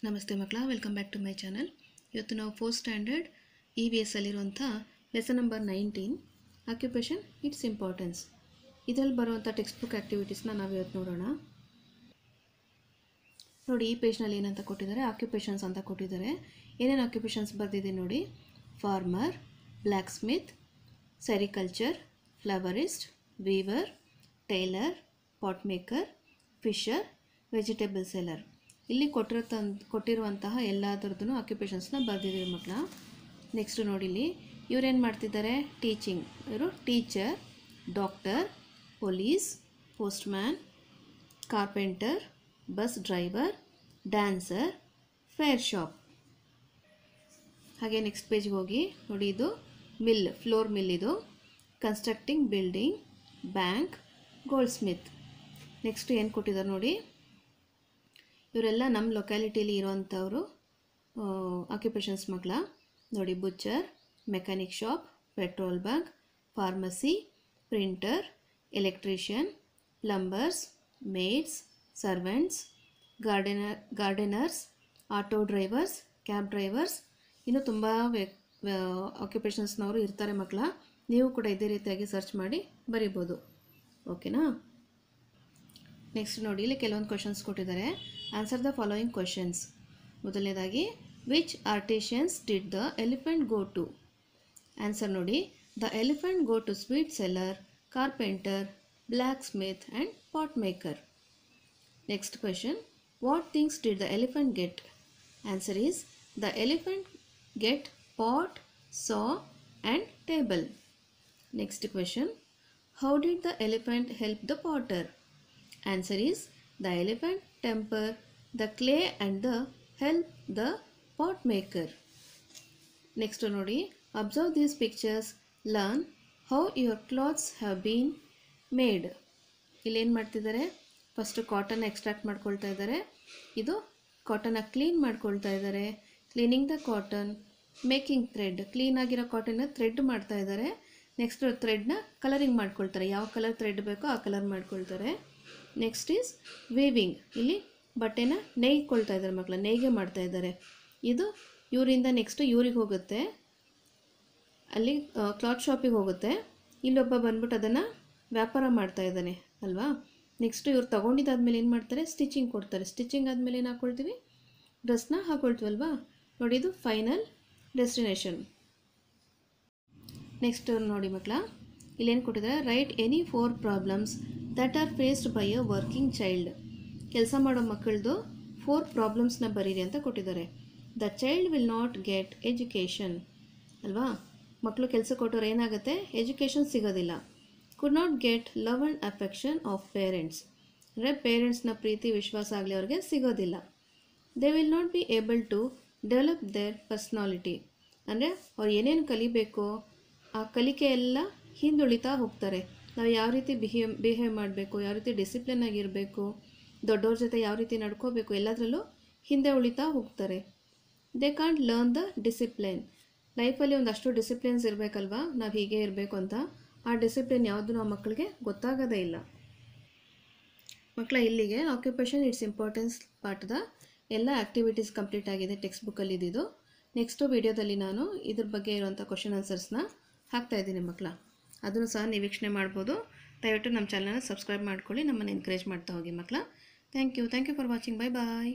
ನಮಸ್ತೆ ಮಕ್ಕಳ, welcome back to my channel. ಇವತ್ತು ನಾವು 4th ಸ್ಟ್ಯಾಂಡರ್ಡ್ EVS ಅಲ್ಲಿರುವಂಥ lesson number 19 occupation its importance ಇದರಲ್ಲಿ ಬರುವಂಥ ಟೆಕ್ಸ್ಟ್ ಬುಕ್ ಆ್ಯಕ್ಟಿವಿಟೀಸ್ನ ನಾವು ಇವತ್ತು ನೋಡೋಣ. ನೋಡಿ, ಈ ಪೇಜ್ನಲ್ಲಿ ಏನಂತ ಕೊಟ್ಟಿದ್ದಾರೆ, ಆಕ್ಯುಪೇಷನ್ಸ್ ಅಂತ ಕೊಟ್ಟಿದ್ದಾರೆ. ಏನೇನು ಆಕ್ಯುಪೇಷನ್ಸ್ ಬರೆದಿದೆ ನೋಡಿ: farmer, blacksmith, sericulture, florist, weaver, tailor, pot maker, fisher, vegetable seller. ಇಲ್ಲಿ ಕೊಟ್ಟಿರುವಂತಹ ಎಲ್ಲದರದ್ದು ಆಕ್ಯುಪೇಷನ್ಸ್ನ ಬರೆದಿದ್ದೀವಿ ಮಕ್ಕಳ. ನೆಕ್ಸ್ಟ್ ನೋಡಿ, ಇಲ್ಲಿ ಇವರೇನು ಮಾಡ್ತಿದ್ದಾರೆ, ಟೀಚಿಂಗ್. ಇವರು teacher, doctor, police, postman, carpenter, bus driver, dancer, fair shop. ಹಾಗೆ ನೆಕ್ಸ್ಟ್ ಪೇಜ್ಗೆ ಹೋಗಿ ನೋಡಿ, ಇದು ಮಿಲ್, ಫ್ಲೋರ್ ಮಿಲ್, ಇದು constructing building, bank, gold Smith. Next ಏನು ಕೊಟ್ಟಿದ್ದಾರೆ ನೋಡಿ, ಇವರೆಲ್ಲ ನಮ್ಮ ಲೊಕ್ಯಾಲಿಟಿಲಿ ಇರೋವಂಥವರು ಆಕ್ಯುಪೇಷನ್ಸ್ ಮಕ್ಕಳ. ನೋಡಿ, butcher, mechanic shop, petrol bunk, pharmacy, printer, electrician, plumbers, maids, servants, gardeners, auto drivers, cab drivers. ಇನ್ನೂ ತುಂಬ ಆಕ್ಯುಪೇಷನ್ಸ್ನವರು ಇರ್ತಾರೆ ಮಕ್ಕಳ. ನೀವು ಕೂಡ ಇದೇ ರೀತಿಯಾಗಿ ಸರ್ಚ್ ಮಾಡಿ ಬರಿಬೋದು. ಓಕೆನಾ? ನೆಕ್ಸ್ಟ್ ನೋಡಿ, ಇಲ್ಲಿ ಕೆಲವೊಂದು ಕ್ವಶನ್ಸ್ ಕೊಟ್ಟಿದ್ದಾರೆ. Answer the following questions. ಮೊದಲನೇದಾಗಿ, which artisans did the elephant go to? Answer ನೋಡಿ, the elephant go to sweet seller, carpenter, blacksmith and pot maker. Next question, what things did the elephant get? Answer is, the elephant get pot, saw and table. Next question, how did the elephant help the potter? Answer is, the elephant temper the clay and the help the pot maker. Next ನೋಡಿ, observe these pictures, learn how your clothes have been made. ಇಲ್ಲಿ ಏನು ಮಾಡ್ತಿದ್ದಾರೆ, first cotton extract ಮಾಡ್ಕೊಳ್ತಾ ಇದ್ದಾರೆ. ಇದು ಕಾಟನ್ನ clean ಮಾಡ್ಕೊಳ್ತಾ ಇದ್ದಾರೆ. Cleaning the cotton, making thread, clean ಆಗಿರೋ ಕಾಟನ್ನ ಥ್ರೆಡ್ ಮಾಡ್ತಾ ಇದ್ದಾರೆ. ನೆಕ್ಸ್ಟ್ ಥ್ರೆಡ್ನ ಕಲರಿಂಗ್ ಮಾಡ್ಕೊಳ್ತಾರೆ. ಯಾವ ಕಲರ್ ಥ್ರೆಡ್ ಬೇಕೋ ಆ ಕಲರ್ ಮಾಡ್ಕೊಳ್ತಾರೆ. ನೆಕ್ಸ್ಟ್ ಈಸ್ ವೀವಿಂಗ್, ಇಲ್ಲಿ ಬಟ್ಟೆನ ನೇಯ್ಕೊಳ್ತಾ ಇದ್ದಾರೆ ಮಕ್ಕಳ, ನೇಯ್ಗೆ ಮಾಡ್ತಾ ಇದ್ದಾರೆ. ಇದು ಇವರಿಂದ ನೆಕ್ಸ್ಟು ಇವ್ರಿಗೆ ಹೋಗುತ್ತೆ, ಅಲ್ಲಿ ಕ್ಲಾತ್ ಶಾಪಿಗೆ ಹೋಗುತ್ತೆ. ಇಲ್ಲೊಬ್ಬ ಬಂದ್ಬಿಟ್ಟು ಅದನ್ನು ವ್ಯಾಪಾರ ಮಾಡ್ತಾ ಇದ್ದಾನೆ ಅಲ್ವಾ. ನೆಕ್ಸ್ಟು ಇವ್ರು ತೊಗೊಂಡಿದ್ದಾದ್ಮೇಲೆ ಏನು ಮಾಡ್ತಾರೆ, ಸ್ಟಿಚಿಂಗ್ ಕೊಡ್ತಾರೆ. ಸ್ಟಿಚಿಂಗ್ ಆದಮೇಲೆ ಏನು ಹಾಕ್ಕೊಳ್ತೀವಿ, ಡ್ರೆಸ್ನ ಹಾಕ್ಕೊಳ್ತೀವಲ್ವಾ. ನೋಡಿ, ಇದು ಫೈನಲ್ ಡೆಸ್ಟಿನೇಷನ್. ನೆಕ್ಸ್ಟ್ ನೋಡಿ ಮಕ್ಕಳ, ಇಲ್ಲೇನು ಕೊಟ್ಟಿದ್ದಾರೆ, write any 4 problems that are faced by a working child. ಕೆಲಸ ಮಾಡೋ ಮಕ್ಕಳದು 4 ಪ್ರಾಬ್ಲಮ್ಸ್ನ ಬರೀರಿ ಅಂತ ಕೊಟ್ಟಿದ್ದಾರೆ. The child will not get education ಅಲ್ವಾ. ಮಕ್ಕಳು ಕೆಲಸ ಕೊಟ್ಟವ್ರು ಏನಾಗುತ್ತೆ, ಎಜುಕೇಷನ್ ಸಿಗೋದಿಲ್ಲ. Could not get love and affection of parents, ಅಂದರೆ ಪೇರೆಂಟ್ಸ್ನ ಪ್ರೀತಿ ವಿಶ್ವಾಸ ಆಗಲಿ ಅವ್ರಿಗೆ ಸಿಗೋದಿಲ್ಲ. They will not be able to develop their personality, ಅಂದರೆ ಅವ್ರು ಏನೇನು ಕಲಿಬೇಕೋ ಆ ಕಲಿಕೆ ಎಲ್ಲ ಹಿಂದುಳಿತಾ ಹೋಗ್ತಾರೆ. ನಾವು ಯಾವ ರೀತಿ ಬಿಹೇವ್ ಮಾಡಬೇಕು, ಯಾವ ರೀತಿ ಡಿಸಿಪ್ಲಿನ್ ಆಗಿರಬೇಕು, ದೊಡ್ಡವ್ರ ಜೊತೆ ಯಾವ ರೀತಿ ನಡ್ಕೋಬೇಕು, ಎಲ್ಲದರಲ್ಲೂ ಹಿಂದೆ ಉಳಿತಾ ಹೋಗ್ತಾರೆ. They can't learn the discipline. ಲೈಫಲ್ಲಿ ಒಂದಷ್ಟು ಡಿಸಿಪ್ಲಿನ್ಸ್ ಇರಬೇಕಲ್ವಾ, ನಾವು ಹೀಗೆ ಇರಬೇಕು ಅಂತ. ಆ ಡಿಸಿಪ್ಲಿನ್ ಯಾವುದು ನಾವು ಮಕ್ಕಳಿಗೆ ಗೊತ್ತಾಗೋದೇ ಇಲ್ಲ. ಮಕ್ಕಳ, ಇಲ್ಲಿಗೆ ಆಕ್ಯುಪೇಷನ್ ಇಟ್ಸ್ ಇಂಪಾರ್ಟೆನ್ಸ್ ಪಾಠದ ಎಲ್ಲ ಆ್ಯಕ್ಟಿವಿಟೀಸ್ ಕಂಪ್ಲೀಟ್ ಆಗಿದೆ ಟೆಕ್ಸ್ಟ್ ಬುಕ್ಕಲ್ಲಿ ಇದ್ದಿದ್ದು. ನೆಕ್ಸ್ಟು ವಿಡಿಯೋದಲ್ಲಿ ನಾನು ಇದ್ರ ಬಗ್ಗೆ ಇರುವಂಥ ಕ್ವಶನ್ ಆನ್ಸರ್ಸ್ನ ಹಾಕ್ತಾಯಿದ್ದೀನಿ ಮಕ್ಕಳ. ಅದನ್ನು ಸಹ ನೀವು ವೀಕ್ಷಣೆ ಮಾಡ್ಬೋದು. ದಯವಿಟ್ಟು ನಮ್ಮ ಚಾನಲ್ನ ಸಬ್ಸ್ಕ್ರೈಬ್ ಮಾಡ್ಕೊಳ್ಳಿ, ನಮ್ಮನ್ನು ಎನ್ಕರೇಜ್ ಮಾಡ್ತಾ ಹೋಗಿ ಮಕ್ಕಳ. Thank you for watching. Bye bye.